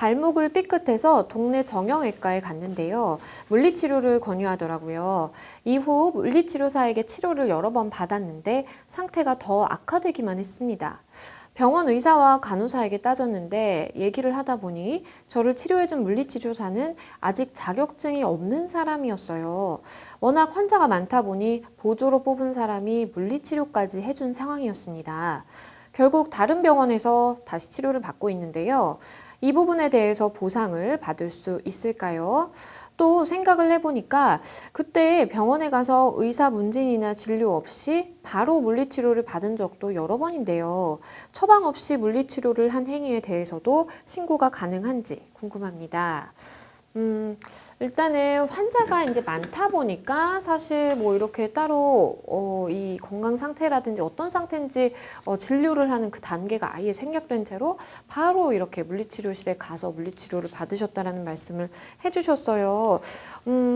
발목을 삐끗해서 동네 정형외과에 갔는데요. 물리치료를 권유하더라고요. 이후 물리치료사에게 치료를 여러 번 받았는데 상태가 더 악화되기만 했습니다. 병원 의사와 간호사에게 따졌는데 얘기를 하다 보니 저를 치료해준 물리치료사는 아직 자격증이 없는 사람이었어요. 워낙 환자가 많다 보니 보조로 뽑은 사람이 물리치료까지 해준 상황이었습니다. 결국 다른 병원에서 다시 치료를 받고 있는데요. 이 부분에 대해서 보상을 받을 수 있을까요? 또 생각을 해보니까 그때 병원에 가서 의사 문진이나 진료 없이 바로 물리치료를 받은 적도 여러 번인데요. 처방 없이 물리치료를 한 행위에 대해서도 신고가 가능한지 궁금합니다. 일단은 환자가 이제 많다 보니까 사실 뭐 이렇게 따로 이 건강 상태라든지 어떤 상태인지 진료를 하는 그 단계가 아예 생략된 채로 바로 이렇게 물리치료실에 가서 물리치료를 받으셨다라는 말씀을 해주셨어요.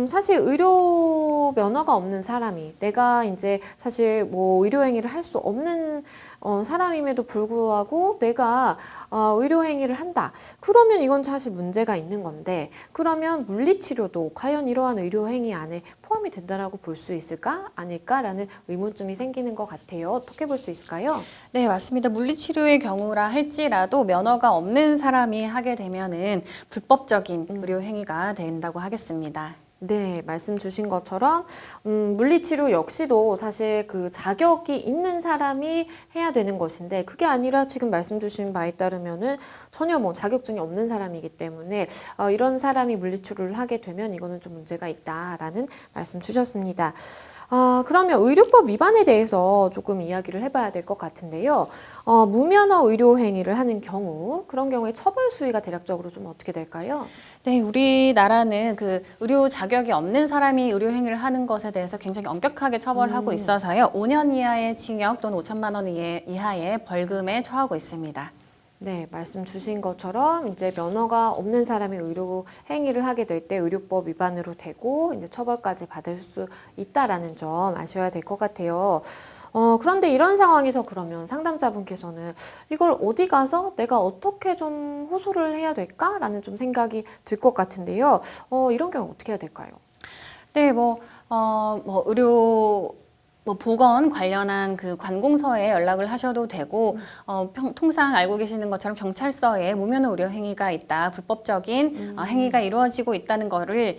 사실 의료 면허가 없는 사람이 내가 이제 사실 뭐 의료행위를 할 수 없는 사람임에도 불구하고 내가 의료행위를 한다. 그러면 이건 사실 문제가 있는 건데 그러면 물리치료도 과연 이러한 의료행위 안에 포함이 된다라고 볼 수 있을까? 아닐까라는 의문점이 생기는 것 같아요. 어떻게 볼 수 있을까요? 네, 맞습니다. 물리치료의 경우라 할지라도 면허가 없는 사람이 하게 되면은 불법적인 의료 행위가 된다고 하겠습니다. 네, 말씀 주신 것처럼 물리치료 역시도 사실 그 자격이 있는 사람이 해야 되는 것인데 그게 아니라 지금 말씀 주신 바에 따르면은 전혀 뭐 자격증이 없는 사람이기 때문에 이런 사람이 물리치료를 하게 되면 이거는 좀 문제가 있다라는 말씀 주셨습니다. 그러면 의료법 위반에 대해서 조금 이야기를 해봐야 될 것 같은데요. 무면허 의료 행위를 하는 경우, 그런 경우에 처벌 수위가 대략적으로 좀 어떻게 될까요? 네, 우리나라는 그 의료 자격이 없는 사람이 의료 행위를 하는 것에 대해서 굉장히 엄격하게 처벌하고 있어서요. 5년 이하의 징역 또는 5천만 원 이하의 벌금에 처하고 있습니다. 네, 말씀 주신 것처럼 이제 면허가 없는 사람이 의료 행위를 하게 될 때 의료법 위반으로 되고 이제 처벌까지 받을 수 있다라는 점 아셔야 될 것 같아요. 그런데 이런 상황에서 그러면 상담자분께서는 이걸 어디 가서 내가 어떻게 좀 호소를 해야 될까라는 좀 생각이 들 것 같은데요. 이런 경우 어떻게 해야 될까요? 네, 의료 보건 관련한 그 관공서에 연락을 하셔도 되고, 통상 알고 계시는 것처럼 경찰서에 무면허 의료 행위가 있다, 불법적인 행위가 이루어지고 있다는 거를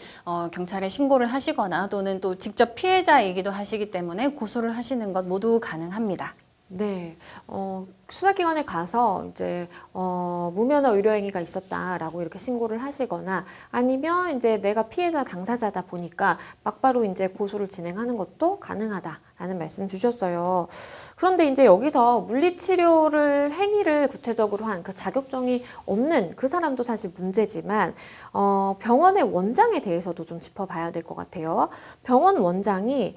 경찰에 신고를 하시거나 또는 또 직접 피해자이기도 하시기 때문에 고소를 하시는 것 모두 가능합니다. 네, 수사기관에 가서 이제 무면허 의료행위가 있었다라고 이렇게 신고를 하시거나 아니면 이제 내가 피해자 당사자다 보니까 막바로 이제 고소를 진행하는 것도 가능하다라는 말씀 주셨어요. 그런데 이제 여기서 물리치료를 행위를 구체적으로 한 그 자격증이 없는 그 사람도 사실 문제지만 병원의 원장에 대해서도 좀 짚어봐야 될 것 같아요. 병원 원장이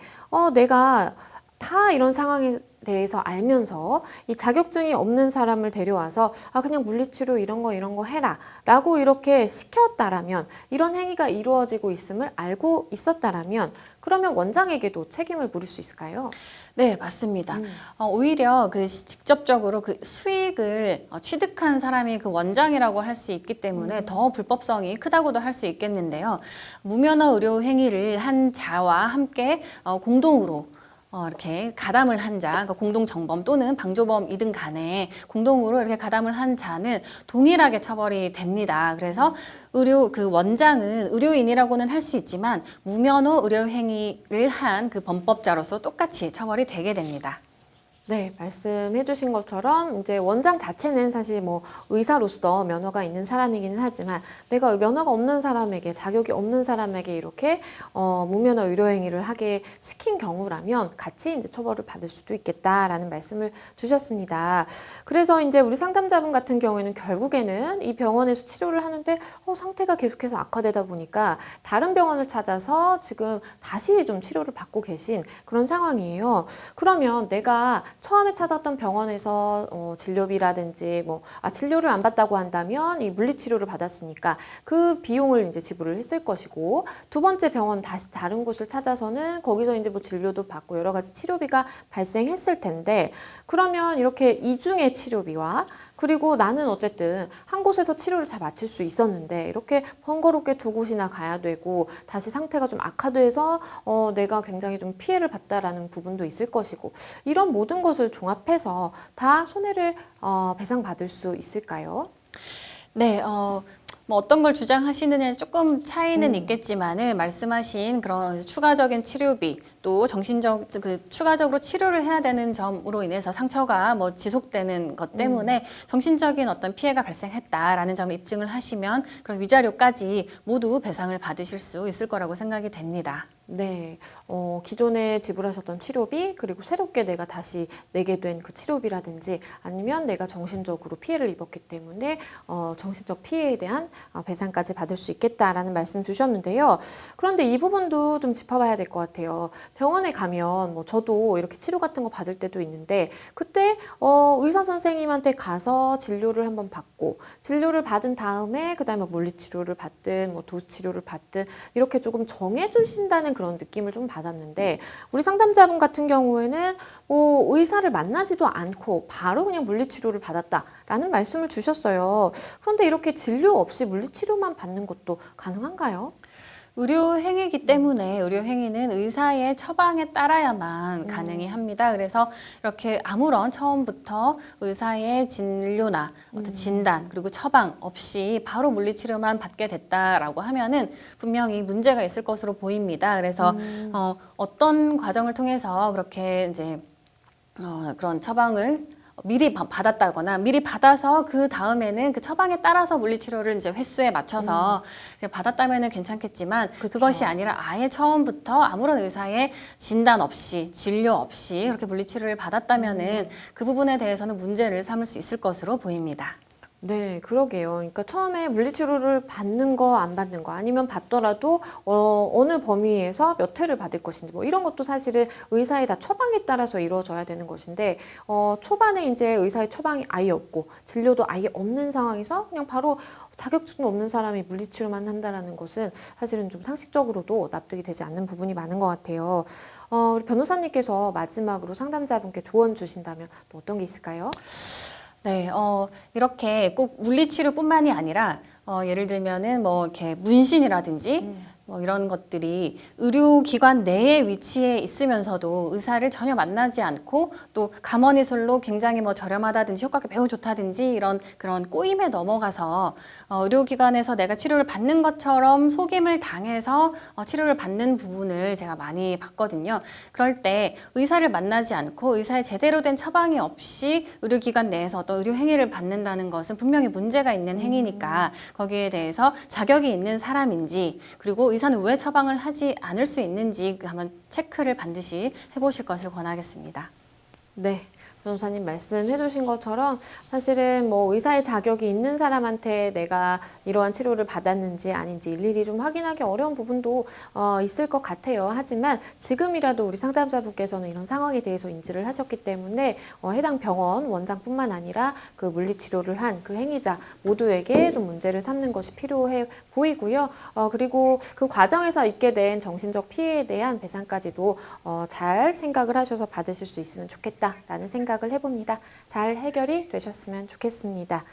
내가 다 이런 상황에 대해서 알면서 이 자격증이 없는 사람을 데려와서 그냥 물리치료 이런 거 해라 라고 이렇게 시켰다라면 이런 행위가 이루어지고 있음을 알고 있었다라면 그러면 원장에게도 책임을 물을 수 있을까요? 네, 맞습니다. 오히려 그 직접적으로 그 수익을 취득한 사람이 그 원장이라고 할 수 있기 때문에 더 불법성이 크다고도 할 수 있겠는데요. 무면허 의료 행위를 한 자와 함께 공동으로 이렇게 가담을 한 자, 그러니까 공동정범 또는 방조범이든 간에 공동으로 이렇게 가담을 한 자는 동일하게 처벌이 됩니다. 그래서 그 원장은 의료인이라고는 할 수 있지만 무면허 의료행위를 한 그 범법자로서 똑같이 처벌이 되게 됩니다. 네, 말씀해 주신 것처럼 이제 원장 자체는 사실 뭐 의사로서 면허가 있는 사람이기는 하지만 내가 면허가 없는 사람에게 자격이 없는 사람에게 이렇게 무면허 의료행위를 하게 시킨 경우라면 같이 이제 처벌을 받을 수도 있겠다라는 말씀을 주셨습니다. 그래서 이제 우리 상담자분 같은 경우에는 결국에는 이 병원에서 치료를 하는데 상태가 계속해서 악화되다 보니까 다른 병원을 찾아서 지금 다시 좀 치료를 받고 계신 그런 상황이에요. 그러면 내가 처음에 찾았던 병원에서 진료비라든지 진료를 안 받다고 한다면 이 물리치료를 받았으니까 그 비용을 이제 지불을 했을 것이고 두 번째 병원 다시 다른 곳을 찾아서는 거기서 이제 뭐 진료도 받고 여러 가지 치료비가 발생했을 텐데 그러면 이렇게 이중의 치료비와 그리고 나는 어쨌든 한 곳에서 치료를 잘 마칠 수 있었는데 이렇게 번거롭게 두 곳이나 가야 되고 다시 상태가 좀 악화돼서 내가 굉장히 좀 피해를 봤다라는 부분도 있을 것이고 이런 모든 것을 종합해서 다 손해를 배상받을 수 있을까요? 네, 뭐 어떤 걸 주장하시느냐에 조금 차이는 있겠지만은 말씀하신 그런 추가적인 치료비 또 정신적 추가적으로 치료를 해야 되는 점으로 인해서 상처가 뭐 지속되는 것 때문에 정신적인 어떤 피해가 발생했다라는 점을 입증을 하시면 그런 위자료까지 모두 배상을 받으실 수 있을 거라고 생각이 됩니다. 네, 기존에 지불하셨던 치료비, 그리고 새롭게 내가 다시 내게 된 그 치료비라든지 아니면 내가 정신적으로 피해를 입었기 때문에 정신적 피해에 대한 배상까지 받을 수 있겠다라는 말씀 주셨는데요. 그런데 이 부분도 좀 짚어봐야 될 것 같아요. 병원에 가면 뭐 저도 이렇게 치료 같은 거 받을 때도 있는데 그때 의사 선생님한테 가서 진료를 한번 받고 진료를 받은 다음에 그다음에 물리치료를 받든 뭐 도수치료를 받든 이렇게 조금 정해주신다는 그런 느낌을 좀 받았는데 우리 상담자분 같은 경우에는 뭐 의사를 만나지도 않고 바로 그냥 물리치료를 받았다라는 말씀을 주셨어요. 그런데 이렇게 진료 없이 물리치료만 받는 것도 가능한가요? 의료행위이기 때문에 의료행위는 의사의 처방에 따라야만 가능히 합니다. 그래서 이렇게 아무런 처음부터 의사의 진료나 어떤 진단 그리고 처방 없이 바로 물리치료만 받게 됐다라고 하면은 분명히 문제가 있을 것으로 보입니다. 그래서 어떤 과정을 통해서 그렇게 이제 그런 처방을 미리 받았다거나 미리 받아서 그 다음에는 그 처방에 따라서 물리치료를 이제 횟수에 맞춰서 받았다면은 괜찮겠지만 그것이 아니라 아예 처음부터 아무런 의사의 진단 없이 진료 없이 그렇게 물리치료를 받았다면은 그 부분에 대해서는 문제를 삼을 수 있을 것으로 보입니다. 네, 그러게요. 그러니까 처음에 물리치료를 받는 거, 안 받는 거, 아니면 받더라도 어느 범위에서 몇 회를 받을 것인지, 뭐 이런 것도 사실은 의사의 다 처방에 따라서 이루어져야 되는 것인데, 초반에 이제 의사의 처방이 아예 없고, 진료도 아예 없는 상황에서 그냥 바로 자격증 없는 사람이 물리치료만 한다라는 것은 사실은 좀 상식적으로도 납득이 되지 않는 부분이 많은 것 같아요. 우리 변호사님께서 마지막으로 상담자분께 조언 주신다면 또 어떤 게 있을까요? 네, 이렇게 꼭 물리치료뿐만이 아니라 예를 들면은 뭐 이렇게 문신이라든지 뭐 이런 것들이 의료기관 내에 위치해 있으면서도 의사를 전혀 만나지 않고 또 감언이술로 굉장히 뭐 저렴하다든지 효과가 매우 좋다든지 이런 그런 꼬임에 넘어가서 의료기관에서 내가 치료를 받는 것처럼 속임을 당해서 치료를 받는 부분을 제가 많이 봤거든요. 그럴 때 의사를 만나지 않고 의사의 제대로 된 처방이 없이 의료기관 내에서 어떤 의료 행위를 받는다는 것은 분명히 문제가 있는 행위니까 거기에 대해서 자격이 있는 사람인지 그리고 의사는 왜 처방을 하지 않을 수 있는지 한번 체크를 반드시 해보실 것을 권하겠습니다. 네. 변호사님 말씀해 주신 것처럼 사실은 뭐 의사의 자격이 있는 사람한테 내가 이러한 치료를 받았는지 아닌지 일일이 좀 확인하기 어려운 부분도 있을 것 같아요. 하지만 지금이라도 우리 상담자분께서는 이런 상황에 대해서 인지를 하셨기 때문에 해당 병원 원장뿐만 아니라 그 물리치료를 한 그 행위자 모두에게 좀 문제를 삼는 것이 필요해 보이고요. 그리고 그 과정에서 있게 된 정신적 피해에 대한 배상까지도 잘 생각을 하셔서 받으실 수 있으면 좋겠다라는 생각을 해봅니다. 잘 해결이 되셨으면 좋겠습니다.